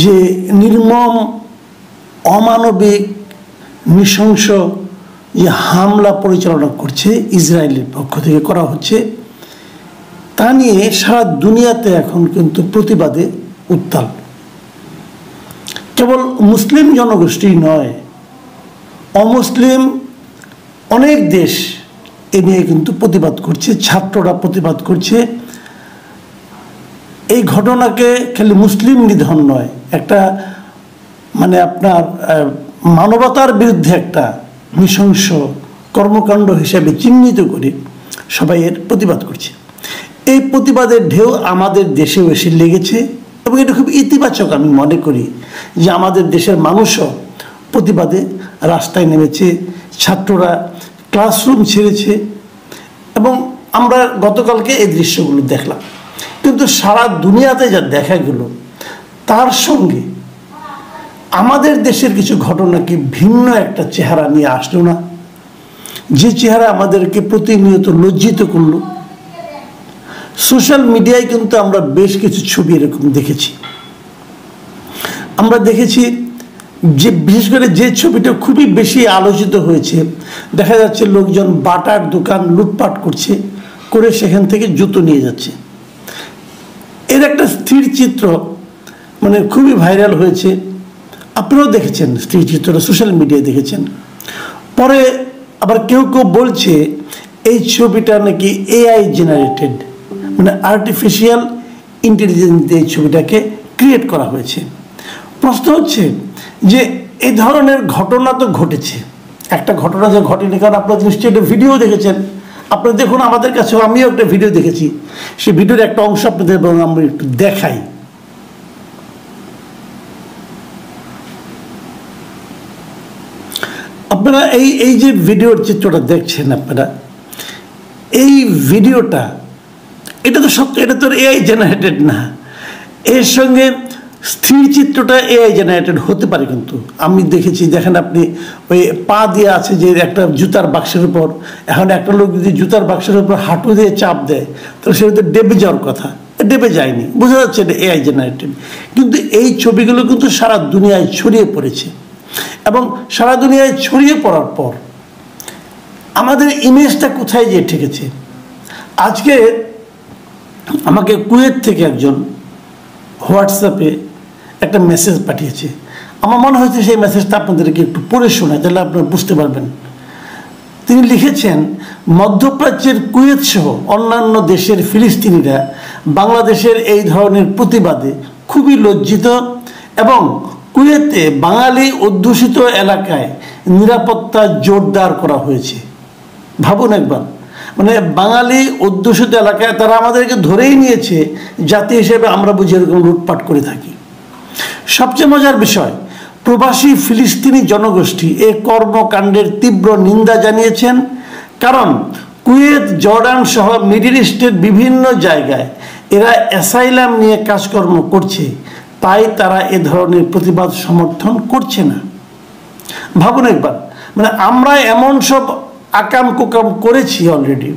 যে নির্মম অমানবিক নৃশংস যে হামলা পরিচালনা করছে ইসরায়েলের পক্ষ থেকে করা হচ্ছে, তা নিয়ে সারা দুনিয়াতে এখন কিন্তু প্রতিবাদে উত্তাল। কেবল মুসলিম জনগোষ্ঠী নয়, অমুসলিম অনেক দেশ এ নিয়ে কিন্তু প্রতিবাদ করছে, ছাত্ররা প্রতিবাদ করছে। এই ঘটনাকে খালি মুসলিম নিধন নয়, একটা মানে আপনার মানবতার বিরুদ্ধে একটা নৃশংস কর্মকাণ্ড হিসেবে চিহ্নিত করে সবাই এর প্রতিবাদ করছে। এই প্রতিবাদের ঢেউ আমাদের দেশেও এসে লেগেছে এবং এটা খুব ইতিবাচক আমি মনে করি যে আমাদের দেশের মানুষও প্রতিবাদে রাস্তায় নেমেছে, ছাত্ররা ক্লাসরুম ছেড়েছে এবং আমরা গতকালকে এই দৃশ্যগুলো দেখলাম। কিন্তু সারা দুনিয়াতে যা দেখা গেল তার সঙ্গে আমাদের দেশের কিছু ঘটনা কি ভিন্ন একটা চেহারা নিয়ে আসলো না, যে চেহারা আমাদেরকে প্রতিনিয়ত লজ্জিত করলো। সোশ্যাল মিডিয়ায় কিন্তু আমরা বেশ কিছু ছবি এরকম দেখেছি। আমরা দেখেছি যে বিশেষ করে যে ছবিটা খুবই বেশি আলোচিত হয়েছে, দেখা যাচ্ছে লোকজন বাটার দোকান লুটপাট করছে, করে সেখান থেকে জুতো নিয়ে যাচ্ছে। এর একটা স্থির চিত্র মানে খুবই ভাইরাল হয়েছে, আপনারাও দেখেছেন, স্থির চিত্রটা সোশ্যাল মিডিয়ায় দেখেছেন। পরে আবার কেউ কেউ বলছে এই ছবিটা নাকি এআই জেনারেটেড, মানে আর্টিফিশিয়াল ইন্টেলিজেন্স দিয়ে এই ছবিটাকে ক্রিয়েট করা হয়েছে। প্রশ্ন হচ্ছে যে এই ধরনের ঘটনা তো ঘটেছে, একটা ঘটনা যে ঘটেনি, কারণ আপনারা নিশ্চয়ই একটা ভিডিও দেখেছেন। আপনারা দেখুন, আমাদের কাছেও আমিও একটা ভিডিও দেখেছি, সেই ভিডিওর একটা অংশ আপনাদের আমরা একটু দেখাই। আপনারা এই যে ভিডিওর চিত্রটা দেখছেন, আপনারা এই ভিডিওটা, এটা তো সত্য, এটা তো এআই জেনারেটেড না। এর সঙ্গে স্থির চিত্রটা এআই জেনারেটেড হতে পারে, কিন্তু আমি দেখেছি, দেখেন আপনি ওই পা দিয়ে আছে যে একটা জুতার বাক্সের উপর, এখন একটা লোক যদি জুতার বাক্সের উপর হাঁটু দিয়ে চাপ দেয় তাহলে সেটা তো ডেবে যাওয়ার কথা, ডেবে যায়নি, বোঝা যাচ্ছে এটা এআই জেনারেটেড। কিন্তু এই ছবিগুলো কিন্তু সারা দুনিয়ায় ছড়িয়ে পড়েছে এবং সারা দুনিয়ায় ছড়িয়ে পড়ার পর আমাদের ইমেজটা কোথায় যেয়ে ঠেকেছে। আজকে আমাকে কুয়েত থেকে একজন হোয়াটসঅ্যাপে একটা মেসেজ পাঠিয়েছে, আমার মনে হয়েছে সেই মেসেজটা আপনাদেরকে একটু পড়ে শোনায়, তাহলে আপনারা বুঝতে পারবেন। তিনি লিখেছেন, মধ্যপ্রাচ্যের কুয়েত সহ অন্যান্য দেশের ফিলিস্তিনিরা বাংলাদেশের এই ধরনের প্রতিবাদে খুবই লজ্জিত এবং কুয়েতে বাঙালি অধ্যুষিত এলাকায় নিরাপত্তা জোরদার করা হয়েছে। ভাবুন একবার, মানে বাঙালি অধ্যুষিত এলাকায় তারা আমাদেরকে ধরেই নিয়েছে জাতি হিসেবে, আমরা বুঝি এরকম লুটপাট করে থাকি। সবচেয়ে মজার বিষয়, প্রবাসী ফিলিস্তিনি জনগোষ্ঠী এই কর্মকাণ্ডের তীব্র নিন্দা জানিয়েছেন, কারণ কুয়েত, জর্ডান সহ মিডল ইস্টের বিভিন্ন জায়গায় এরা অ্যাসাইলাম নিয়ে কাজকর্ম করছে, তাই তারা এ ধরনের প্রতিবাদ সমর্থন করছে না। ভাবুন একবার, মানে আমরা এমন সব আকাম কুকাম করেছি অলরেডি,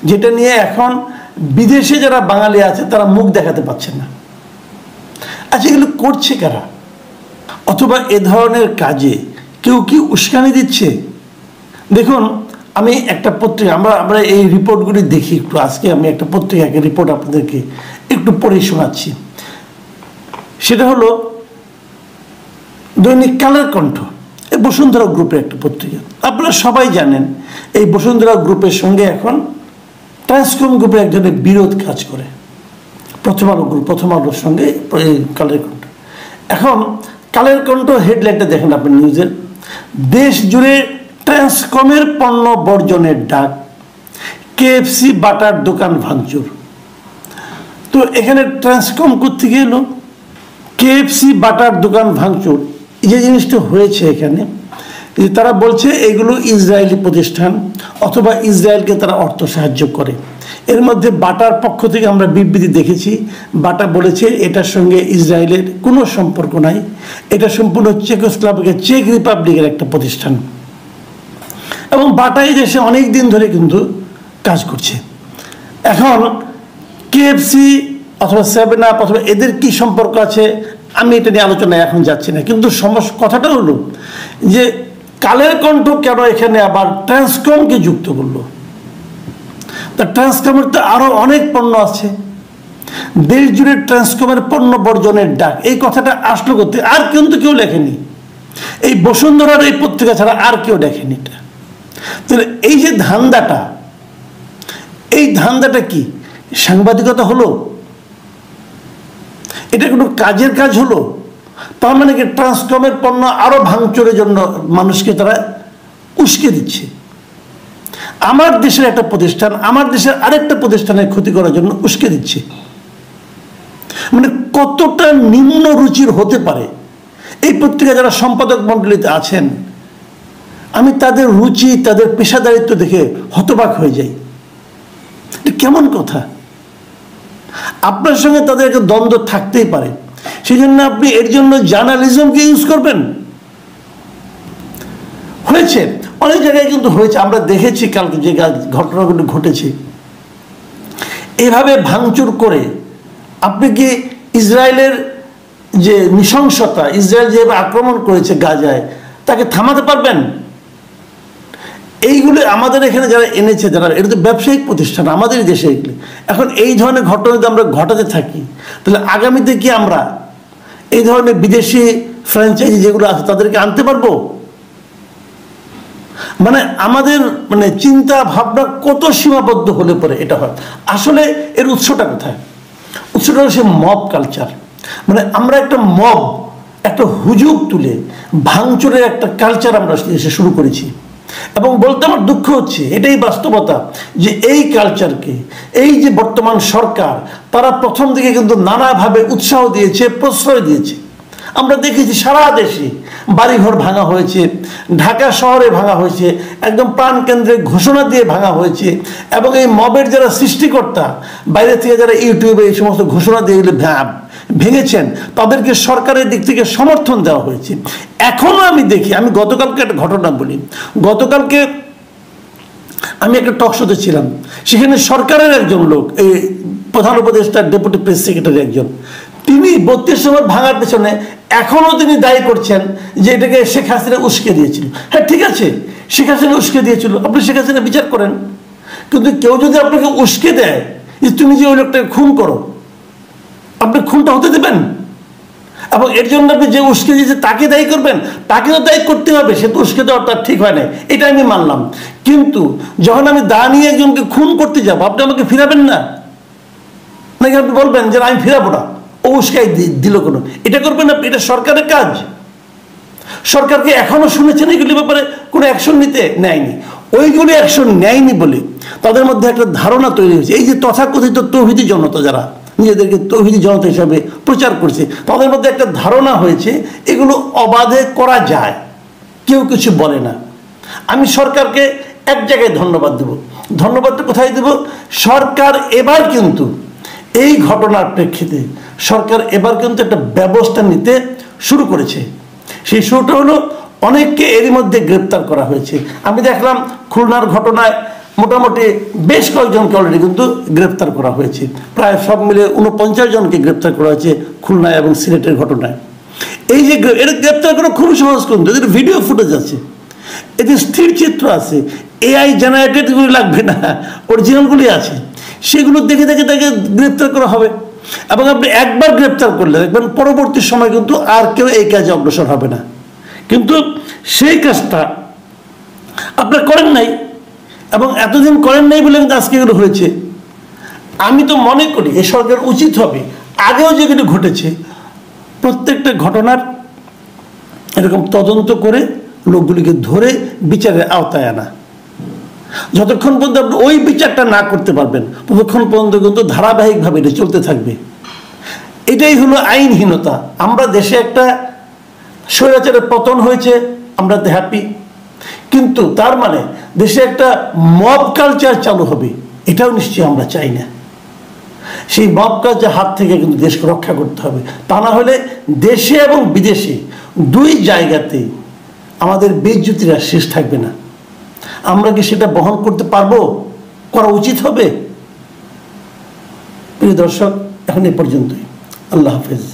যেটা নিয়ে এখন বিদেশে যারা বাঙালি আছে তারা মুখ দেখাতে পারছে না। আচ্ছা, এগুলো করছে কারা? অথবা এ ধরনের কাজে কেউ কি উস্কানি দিচ্ছে? দেখুন, আমি একটা পত্রিকা, আমরা এই রিপোর্টগুলি দেখি একটু। আজকে আমি একটা পত্রিকাকে রিপোর্ট আপনাদেরকে একটু পড়ে শোনাচ্ছি। সেটা হলো দৈনিক কালের কণ্ঠ, এই বসুন্ধরা গ্রুপের একটা পত্রিকা। আপনারা সবাই জানেন এই বসুন্ধরা গ্রুপের সঙ্গে এখন ট্রান্সকম গ্রুপের একজনের বিরোধ কাজ করে, প্রথম আলো গ্রুপ, প্রথম আলোর সঙ্গে কালের কণ্ঠ। এখন কালের কণ্ঠ হেডলাইনটা দেখেন আপনি নিউজের, দেশ জুড়ে ট্রান্সকমের পণ্য বর্জনের ডাক, কেএফসি বাটার দোকান ভাঙচুর। তো এখানে ট্রান্সকম কোত্থেকে এলো? কেএফসি বাটার দোকান ভাঙচুর, যে জিনিসটা হয়েছে এখানে, তারা বলছে এগুলো ইসরায়েলি প্রতিষ্ঠান অথবা ইসরায়েলকে তারা অর্থ সাহায্য করে। এর মধ্যে বাটার পক্ষ থেকে আমরা বিবৃতি দেখেছি, বাটা বলেছে এটার সঙ্গে ইসরায়েলের কোনো সম্পর্ক নাই, এটা সম্পূর্ণ চেকোস্লোভাকিয়া, চেক রিপাবলিকের একটা প্রতিষ্ঠান এবং বাটা এই দেশে অনেক দিন ধরে কিন্তু কাজ করছে। এখন কেএফসি অথবা 7 আপ অথবা এদের কি সম্পর্ক আছে আমি এটা নিয়ে আলোচনায় এখন যাচ্ছি না, কিন্তু কথাটা হলো যে কালের কণ্ঠ কেন এখানে আবার ট্রান্সকমকে যুক্ত করলো? তা ট্রান্সকমের তো আরো অনেক পণ্য আছে, দেশ জুড়ে ট্রান্সকমের পণ্য বর্জনের ডাক, এই কথাটা আসলো করতে আর কিন্তু কেউ লেখেনি, এই বসুন্ধরার এই পত্রিকা ছাড়া আর কেউ দেখেনি এটা। তাহলে এই যে ধান্দাটা, এই ধান্দাটা কি সাংবাদিকতা হলো? এটা কোনো কাজের কাজ হলো? তার মানে কি ট্রান্সকমের পণ্য আরো ভাঙচুরের জন্য মানুষকে তারা উস্কে দিচ্ছে? আমার দেশের একটা প্রতিষ্ঠান আমার দেশের আরেকটা প্রতিষ্ঠানের ক্ষতি করার জন্য উস্কে দিচ্ছে, মানে কতটা নিম্ন রুচির হতে পারে? এই পত্রিকা যারা সম্পাদক মণ্ডলীতে আছেন, আমি তাদের রুচি তাদের পেশাদারিত্ব দেখে হতবাক হয়ে যাই। কেমন কথা? আপনার সঙ্গে তাদের একটা দ্বন্দ্ব থাকতেই পারে, সেই জন্য আপনি এর জন্য জার্নালিজমকে ইউজ করবেন? হয়েছে অনেক জায়গায়, কিন্তু হয়েছে, আমরা দেখেছি কালকে যে ঘটনাগুলো ঘটেছে। এভাবে ভাঙচুর করে আপনি কি ইসরায়েলের যে নৃশংসতা, ইসরায়েল যেভাবে আক্রমণ করেছে গাজায়, তাকে থামাতে পারবেন? এইগুলো আমাদের এখানে যারা এনেছে, যারা, এটা তো ব্যবসায়িক প্রতিষ্ঠান আমাদের দেশে, এগুলি এখন এই ধরনের ঘটনা যদি আমরা ঘটাতে থাকি, তাহলে আগামীতে কি আমরা এই ধরনের বিদেশি ফ্র্যাঞ্চাইজি যেগুলো আছে তাদেরকে আনতে পারবো? মানে আমাদের মানে চিন্তা ভাবনা কত সীমাবদ্ধ হলে পরে এটা হয়। আসলে এর উৎসটা কোথায়? উৎসটা হচ্ছে মব কালচার। মানে আমরা একটা মব, একটা হুজুগ তুলে ভাঙচুরের একটা কালচার আমরা এসে শুরু করেছি। এবং বলতে আমার দুঃখ হচ্ছে, এটাই বাস্তবতা, যে এই কালচারকে এই যে বর্তমান সরকার তারা প্রথম দিকে কিন্তু নানাভাবে উৎসাহ দিয়েছে, প্রশ্রয় দিয়েছে। আমরা দেখেছি সারা দেশে বাড়িঘর ভাঙা হয়েছে, ঢাকা শহরে ভাঙা হয়েছে, একদম প্রাণকেন্দ্রে ঘোষণা দিয়ে ভাঙা হয়েছে। এবং এই মবের যারা সৃষ্টিকর্তা, বাইরে থেকে যারা ইউটিউবে এই সমস্ত ঘোষণা দিয়ে ভেঙেছেন, তাদেরকে সরকারের দিক থেকে সমর্থন দেওয়া হয়েছে। এখনো আমি দেখি, আমি গতকালকে একটা ঘটনা বলি, গতকালকে আমি একটা টক শোতে ছিলাম, সেখানে সরকারের একজন লোক, এই প্রধান উপদেষ্টা ডেপুটি প্রেস সেক্রেটারি একজন, তিনি 32 নম্বর ভাঙার পেছনে এখনো তিনি দায়ী করছেন যে এটাকে শেখ হাসিনা উস্কে দিয়েছিল। হ্যাঁ ঠিক আছে, শেখ হাসিনা উস্কে দিয়েছিল, আপনি শেখ হাসিনা বিচার করেন, কিন্তু কেউ যদি আপনাকে উস্কে দেয় যে তুমি যে ওই লোকটাকে খুন করো, আপনি খুনটা হতে দেবেন? এবং এর জন্য আপনি যে উস্কে দিয়েছে তাকে দায়ী করবেন? তাকে তো দায়ী করতে হবে, সে তো উস্কে দেওয়া তার ঠিক হয় না, এটা আমি মানলাম। কিন্তু যখন আমি দা নিয়ে একজনকে খুন করতে যাবো, আপনি আমাকে ফিরাবেন না, নাকি আপনি বলবেন যে আমি ফিরাবো না, ও উস্কাই দিল কোনো? এটা করবেন আপনি? এটা সরকারের কাজ। সরকারকে এখনো শুনেছেন এগুলির ব্যাপারে কোনো অ্যাকশন নিতে নেয়নি। ওইগুলি অ্যাকশন নেয়নি বলে তাদের মধ্যে একটা ধারণা তৈরি হয়েছে। এই যে তথাকথিত তৌহিদি জনতা, যারা নিজেদেরকে তৌহিদি জনতা হিসাবে প্রচার করছে, তাদের মধ্যে একটা ধারণা হয়েছে এগুলো অবাধে করা যায়, কেউ কিছু বলে না। আমি সরকারকে এক জায়গায় ধন্যবাদ দেব। ধন্যবাদটা কোথায় দেব? সরকার এবার কিন্তু এই ঘটনার প্রেক্ষিতে সরকার এবার কিন্তু একটা ব্যবস্থা নিতে শুরু করেছে। সেই শুরুটা হলো অনেককে এরই মধ্যে গ্রেপ্তার করা হয়েছে। আমি দেখলাম খুলনার ঘটনায় মোটামুটি বেশ কয়েকজনকে অলরেডি কিন্তু গ্রেপ্তার করা হয়েছে, প্রায় সব মিলে 49 জনকে গ্রেপ্তার করা হয়েছে খুলনায় এবং সিলেটের ঘটনায়। এই যে এটা গ্রেপ্তার করা খুবই সহজ, কিন্তু এদের ভিডিও ফুটেজ আছে, এদের স্থির চিত্র আছে, এআই জেনারেটেডগুলি লাগবে না, অরিজিনালগুলি আছে, সেগুলো দেখে দেখে তাকে গ্রেপ্তার করা হবে। এবং আপনি একবার গ্রেপ্তার করলে দেখবেন পরবর্তী সময় কিন্তু আর কেউ এই কাজে অগ্রসর হবে না। কিন্তু সেই কাজটা আপনারা করেন নাই, এবং এতদিন করেন নাই বলে কিন্তু আজকে এগুলো হয়েছে। আমি তো মনে করি এই সরকার উচিত হবে, আগেও যেগুলো ঘটেছে প্রত্যেকটা ঘটনার এরকম তদন্ত করে লোকগুলিকে ধরে বিচারের আওতায় আনা। যতক্ষণ পর্যন্ত আপনি ওই বিচারটা না করতে পারবেন, ততক্ষণ পর্যন্ত কিন্তু ধারাবাহিকভাবে এটা চলতে থাকবে। এটাই হলো আইনহীনতা। আমরা দেশে একটা স্বৈরাচারের পতন হয়েছে, আমরা তো হ্যাপি, কিন্তু তার মানে দেশে একটা মব কালচার চালু হবে, এটাও নিশ্চয়ই আমরা চাই না। সেই মব কালচার হাত থেকে কিন্তু দেশকে রক্ষা করতে হবে, তা না হলে দেশে এবং বিদেশে দুই জায়গাতেই আমাদের বেইজ্জতির শেষ থাকবে না। আমরা কি সেটা বহন করতে পারবো? করা উচিত হবে? প্রিয় দর্শক, এখন এ পর্যন্তই। আল্লাহ হাফেজ।